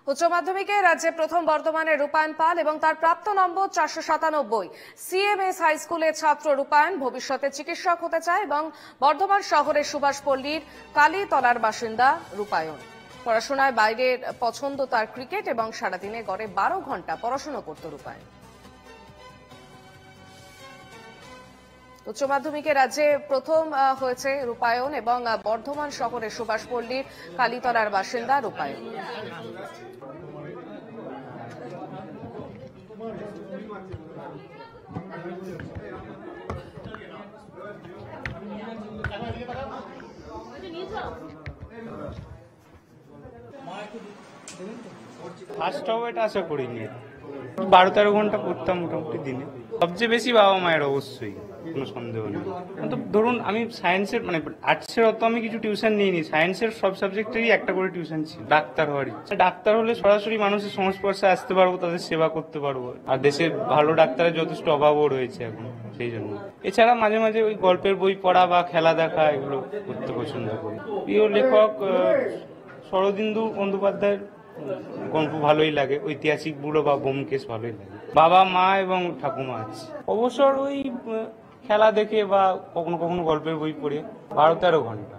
উচ্চ মাধ্যমিকে রাজ্যে প্রথম বর্ধমানের রূপায়ণ পাল এবং তার প্রাপ্ত নম্বর 497। সিএমএস হাই স্কুলের ছাত্র রূপায়ণ ভবিষ্যতে চিকিৎসক হতে চায় এবং বর্ধমান শহরের সুভাষপল্লীর কালীতলার বাসিন্দা রূপায়ণ। পড়াশোনায় বাইরের পছন্দ তার ক্রিকেট এবং সারাদিনে গড়ে 12 ঘন্টা পড়াশোনা করত রূপায়ণ। উচ্চ মাধ্যমিকে রাজ্যে প্রথম হয়েছে রূপায়ণ এবং বর্ধমান শহরের সুভাষপল্লীর কালীতলার বাসিন্দা রূপায়ণ। ফার্স্ট হবে এটা আশা করিনি। 12-13 ঘন্টা পড়তাম মোটামুটি দিনে। সবচেয়ে বেশি বাবা মায়ের, অবশ্যই কোনো সন্দেহ নেই। তো ধরুন আমি সায়েন্সের আর্টসের অত আমি কিছু টিউশন নিইনি, সায়েন্সের সব সাবজেক্টেরই একটা করে টিউশন ছিল। ডাক্তার হওয়ার ইচ্ছা, ডাক্তার হলে সরাসরি মানুষের সংস্পর্শে আসতে পারবো, তাদের সেবা করতে পারবো। আর দেশে ভালো ডাক্তারের যথেষ্ট অভাবও রয়েছে এখন, সেই জন্য। এছাড়া মাঝে মাঝে ওই গল্পের বই পড়া বা খেলা দেখা এগুলো করতে পছন্দ করি। প্রিয় লেখক শরদিন্দু বন্দ্যোপাধ্যায়ের গল্প ভালোই লাগে, ঐতিহাসিক বুড়ো বা ব্যোমকেশ ভালোই লাগে। বাবা মা এবং ঠাকুমা আছে। অবসর ওই খেলা দেখে বা কখনো কখনো গল্পের বই পড়ে 12-13 ঘন্টা।